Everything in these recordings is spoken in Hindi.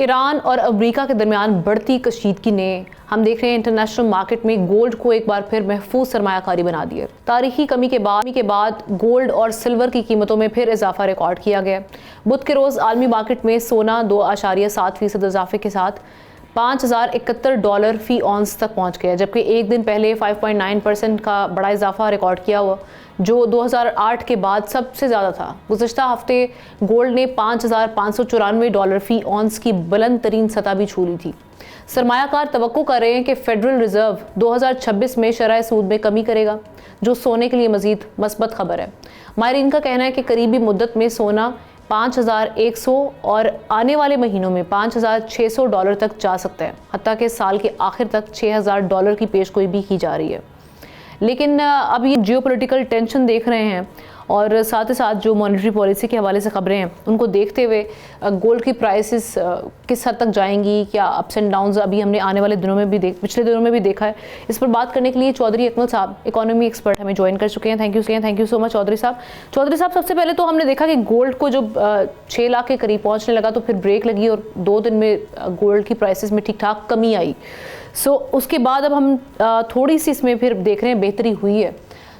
ईरान और अमेरिका के दरमियान बढ़ती कशीदगी ने हम देख रहे हैं इंटरनेशनल मार्केट में गोल्ड को एक बार फिर महफूज सरमायाकारी बना दिया। तारीखी कमी के बाद गोल्ड और सिल्वर की कीमतों में फिर इजाफा रिकॉर्ड किया गया। बुध के रोज आलमी मार्केट में सोना 2.7% इजाफे के साथ $5,071 फी ऑन्स तक पहुंच गया, जबकि एक दिन पहले 5.9% का बड़ा इजाफा रिकॉर्ड किया हुआ, जो 2008 के बाद सबसे ज़्यादा था। गुज़िश्ता हफ्ते गोल्ड ने $5,594 फी ऑन्स की बुलंद तरीन सतह भी छू ली थी। सरमायाकार तवक्को कर रहे हैं कि फेडरल रिजर्व 2026 में शरह सूद में कमी करेगा, जो सोने के लिए मजीद मस्बत खबर है। माहिरीन का कहना है कि करीबी मुद्दत में सोना 5,100 और आने वाले महीनों में $5,600 तक जा सकता है, हत्ता कि साल के आखिर तक $6,000 की पेशगोई भी की जा रही है। लेकिन अब ये जियोपॉलिटिकल टेंशन देख रहे हैं और साथ ही साथ जो मॉनेटरी पॉलिसी के हवाले से खबरें हैं उनको देखते हुए गोल्ड की प्राइसेस किस हद तक जाएंगी, क्या अप्स एंड डाउन्स अभी हमने आने वाले दिनों में भी पिछले दिनों में भी देखा है। इस पर बात करने के लिए चौधरी अकमल साहब, इकोनॉमी एक्सपर्ट, हमें ज्वाइन कर चुके हैं। Thank you so much Chaudhary साहब। सबसे पहले तो हमने देखा कि गोल्ड को जब 6 लाख के करीब पहुँचने लगा तो फिर ब्रेक लगी और 2 दिन में गोल्ड की प्राइसेस में ठीक ठाक कमी आई। उसके बाद अब हम थोड़ी सी इसमें फिर देख रहे हैं बेहतरी हुई है।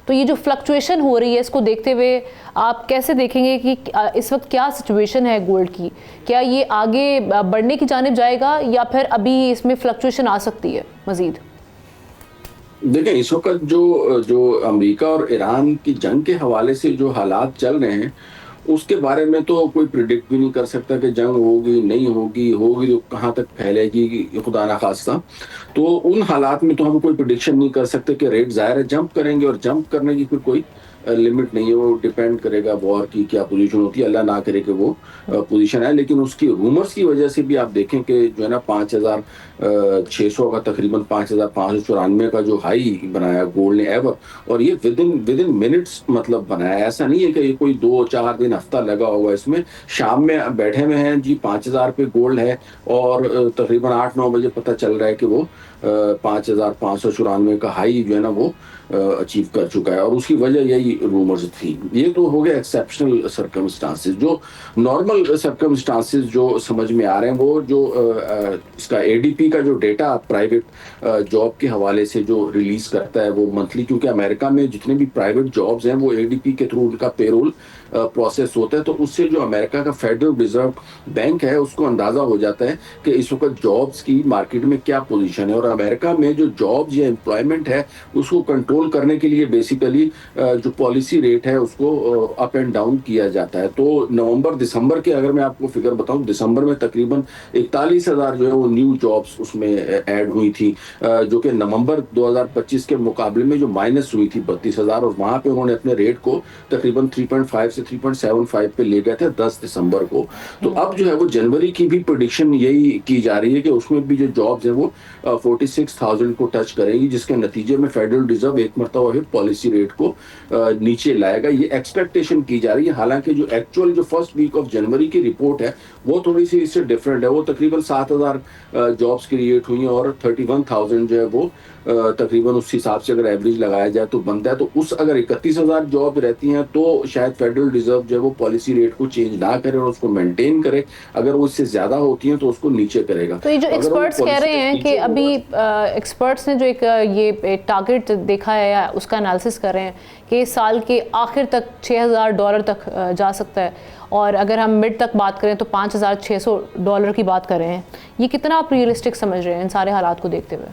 तो ये जो फ्लक्चुएशन हो रही है, इसको देखते हुए आप कैसे देखेंगे कि इस वक्त क्या सिचुएशन है गोल्ड की? क्या ये आगे बढ़ने की जानिब जाएगा या फिर अभी इसमें फ्लक्चुएशन आ सकती है मजीद? देखें, इस वक्त जो अमेरिका और ईरान की जंग के हवाले से जो हालात चल रहे हैं उसके बारे में तो कोई प्रिडिक्ट भी नहीं कर सकता कि जंग होगी नहीं होगी तो कहाँ तक फैलेगी, खुदा ना खास्ता। तो उन हालात में तो हम कोई प्रिडिक्शन नहीं कर सकते कि रेट ज़ाहिर है जंप करेंगे, और जंप करने की फिर कोई लिमिट नहीं है। वो डिपेंड करेगा वॉर की क्या पोजीशन होती है, अल्लाह ना करे कि वो पोजीशन है। लेकिन उसकी रूमर्स की वजह से भी आप देखें कि जो है ना 5,600 का तकरीबन 5,594 का जो हाई बनाया गोल्ड ने एवर, और ये विद इन मिनट्स मतलब बनाया। ऐसा नहीं है कि ये कोई 2-4 दिन हफ्ता लगा हुआ है इसमें। शाम में बैठे हुए हैं जी 5,000 पे गोल्ड है और तकरीबन 8-9 बजे पता चल रहा है कि वो 5,594 का हाई जो है ना वो अचीव कर चुका है, और उसकी वजह यही रूमर्स थी। ये तो हो गया एक्सेप्शनल सर्कमस्टांसेस। जो नॉर्मल सर्कमस्टांसेस जो समझ में आ रहे हैं वो जो इसका एडीपी का जो डेटा प्राइवेट जॉब के हवाले से जो रिलीज करता है वो मंथली, क्योंकि अमेरिका में जितने भी प्राइवेट जॉब्स हैं वो एडीपी के थ्रू उनका पेरोल प्रोसेस होता है। तो उससे जो अमेरिका का फेडरल रिजर्व बैंक है उसको अंदाजा हो जाता है कि इस वक्त जॉब्स की मार्केट में क्या पोजीशन है, और अमेरिका में जो जॉब्स या एम्प्लॉयमेंट है उसको कंट्रोल करने के लिए बेसिकली जो पॉलिसी रेट है उसको अप एंड डाउन किया जाता है। तो नवंबर दिसंबर के अगर मैं आपको फिगर बताऊं, दिसंबर में तकरीबन 41,000 जो है वो न्यू जॉब्स उसमें ऐड हुई थी, जो कि नवंबर 2025 के मुकाबले में जो माइनस हुई थी 32,000, और वहां पे उन्होंने अपने रेट को तकरीबन 3.5 से 3.75 पे ले गए थे 10 दिसंबर को। तो अब जो है वो जनवरी की भी प्रेडिक्शन यही की जा रही है कि उसमें भी जो जॉब्स है वो 46,000 को टच करेंगी, जिसके नतीजे में फेडरल रिजर्व एक मरतबा फिर पॉलिसी रेट को नीचे लाएगा, ये एक्सपेक्टेशन की जा रही है। हालांकि जो एक्चुअल जो फर्स्ट वीक ऑफ जनवरी की रिपोर्ट है वो थोड़ी सी इससे डिफरेंट है। वो तकरीबन 7,000 जॉब्स क्रिएट हुई हैं और 31,000 जो है वो तकरीबन उस हिसाब से अगर एवरेज लगाया जाए तो बनता है। तो उस अगर 31,000 जॉब रहती हैं तो शायद फेडरल रिजर्व जो है वो पॉलिसी रेट को चेंज ना करे और उसको मेंटेन करे। अगर वो इससे ज्यादा होती हैं तो उसको नीचे करेगा। तो ये जो एक्सपर्ट्स कह रहे हैं कि अभी एक्सपर्ट्स ने जो एक ये टारगेट देखा है या उसका एनालिसिस कर रहे हैं कि साल के आखिर तक $6,000 तक जा सकता है, और अगर हम मिड तक बात करें तो $5,600 की बात कर रहे हैं। ये कितना आप रियलिस्टिक समझ रहे हैं इन सारे हालात को देखते हुए?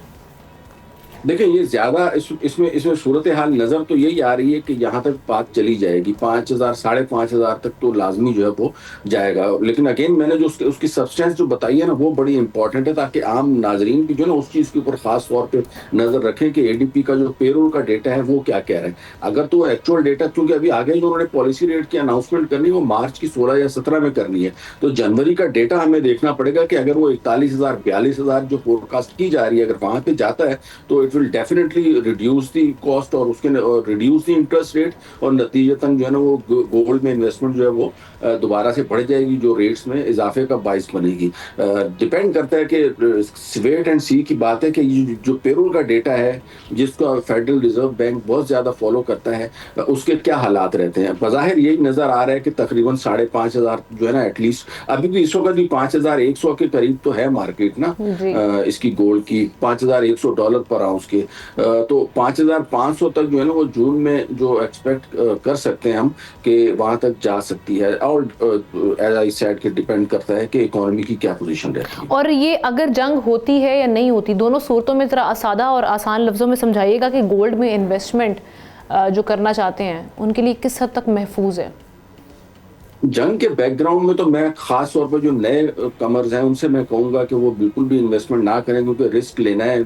देखिए, ये ज्यादा इसमें सूरत हाल नजर तो यही आ रही है कि यहाँ तक बात चली जाएगी 5,000 5,500 तक तो लाजमी जो है वो जाएगा। लेकिन अगेन मैंने जो उसकी सब्सटेंस जो बताई है ना वो बड़ी इंपॉर्टेंट है, ताकि आम नाजरीन भी जो ना उस चीज़ के ऊपर खास तौर पे नजर रखें कि एडीपी का जो पेरोल का डेटा है वो क्या कह रहा है। अगर तो एक्चुअल डेटा, क्योंकि अभी आगे जो उन्होंने पॉलिसी रेट की अनाउंसमेंट करनी है वो मार्च की 16 या 17 में करनी है, तो जनवरी का डेटा हमें देखना पड़ेगा कि अगर वो 41,000 42,000 जो फोरकास्ट की जा रही है अगर वहां पे जाता है तो it will definitely reduce the cost और उसके रिड्यूस द इंटरेस्ट रेट, और नतीजतन जो है ना वो गोल्ड में इन्वेस्टमेंट जो है वो दोबारा से बढ़ जाएगी, जो रेट्स में इजाफे का बाइस बनेगी। डिपेंड करता है कि वेट एंड सी की बात है कि जो पेरोल का डेटा है जिसका फेडरल रिजर्व बैंक बहुत ज़्यादा फॉलो करता है, उसके क्या हालात रहते हैं। बज़ाहिर यही नज़र आ रहा है कि तकरीबन 5,500 जो है ना एटलीस्ट अभी भी इस वक्त भी 5,100 के करीब तो है मार्केट ना इसकी गोल्ड की, $5,100 पर आउंस के। तो 5,500 तक जो है ना वो जून में जो एक्सपेक्ट कर सकते हैं हम कि वहां तक जा सकती है। और एज आई सेड कि डिपेंड करता है कि इकोनॉमी की क्या पोजीशन रहती है। और ये अगर जंग होती है या नहीं होती, दोनों सूरतों में ज़रा सादा और आसान लफ्ज़ों में समझाइएगा कि गोल्ड में इन्वेस्टमेंट जो करना चाहते हैं उनके लिए किस हद तक महफूज है। जंग के बैकग्राउंड में तो मैं खास तौर पर जो नए कमर्स हैं उनसे मैं कहूंगा कि वो बिल्कुल भी इन्वेस्टमेंट ना करें, क्योंकि रिस्क लेना है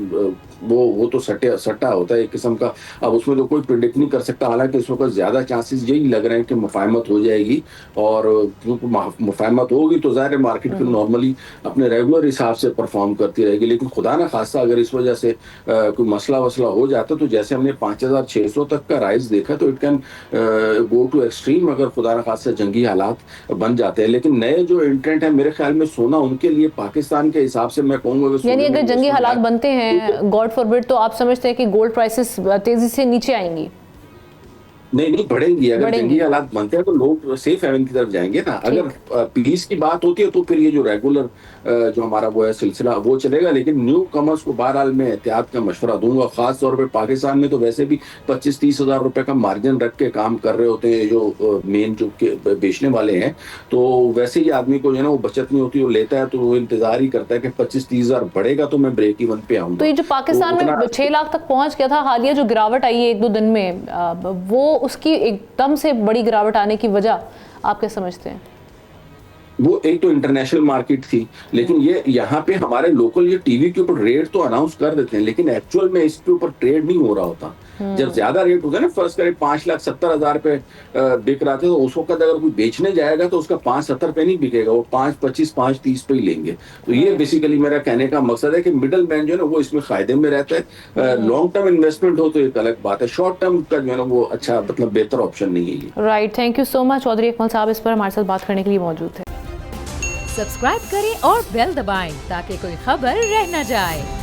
वो तो सट्टा होता है एक किस्म का। अब उसमें तो कोई प्रिडिक्ट नहीं कर सकता, हालांकि इस वक्त ज्यादा चांसेस यही लग रहे हैं कि मुफाहमत हो जाएगी, और क्योंकि मुफाहमत होगी तो ज़ाहिर मार्केट फिर नॉर्मली अपने रेगुलर हिसाब से परफॉर्म करती रहेगी। लेकिन खुदा ना खास्ता अगर इस वजह से कोई मसला वसला हो जाता तो जैसे हमने 5,600 तक का राइज देखा तो it can go to extreme अगर खुदा ना खास्ता जंगी हालात बन जाते हैं। लेकिन नए जो इंट्रेंट है मेरे ख्याल में सोना उनके लिए पाकिस्तान के हिसाब से मैं कहूंगा, यानी अगर जंगी हालात बनते हैं गॉड फॉरबिड, तो आप समझते हैं कि गोल्ड प्राइसेस तेजी से नीचे आएंगी? नहीं बढ़ेंगी। अगर जंगी हालात बनते हैं तो लोग सेफ हेवन की तरफ जाएंगे ना। अगर पीस की बात होती है तो फिर ये जो रेगुलर जो हमारा वो है सिलसिला वो चलेगा। लेकिन न्यू कमर्स को बहरहाल मैं एहतियात का मशवरा दूंगा, खास तौर पे पाकिस्तान में तो वैसे भी 25-30 हज़ार रुपए का मार्जिन रख के काम कर रहे होते हैं जो मेन जो बेचने वाले हैं। तो वैसे ही आदमी को जो है ना वो बचत नहीं होती, वो लेता है तो वो इंतजार ही करता है कि 25-30 हज़ार बढ़ेगा तो मैं ब्रेक इवन पे आऊंगा। तो ये जो पाकिस्तान में 6 लाख तक पहुंच गया था, हालिया जो गिरावट आई है 1-2 दिन में, वो उसकी एकदम से बड़ी गिरावट आने की वजह आप क्या समझते हैं? वो एक तो इंटरनेशनल मार्केट थी, लेकिन ये यहाँ पे हमारे लोकल ये टीवी के ऊपर रेट तो अनाउंस कर देते हैं, लेकिन एक्चुअल में इसके ऊपर ट्रेड नहीं हो रहा होता। जब ज्यादा रेट होता है ना, फर्स्ट करें 5,70,000 पे बिक रहा था, तो उस वक्त अगर कोई बेचने जाएगा तो उसका 5,70 पे नहीं बिकेगा, वो 5,25, 5,30 पे ही लेंगे। तो ये बेसिकली मेरा कहने का मकसद है कि मिडल मैन जो है ना वो इसमें फायदे में रहता है। लॉन्ग टर्म इन्वेस्टमेंट हो तो एक अलग बात है, शॉर्ट टर्म का जो है ना वो अच्छा मतलब बेहतर ऑप्शन नहीं है ये। Right, thank you so much Chaudhary Akmal साहब, इस पर हमारे साथ बात करने के लिए मौजूद थे। सब्सक्राइब करें और बेल दबाएं ताकि कोई खबर रह न जाए।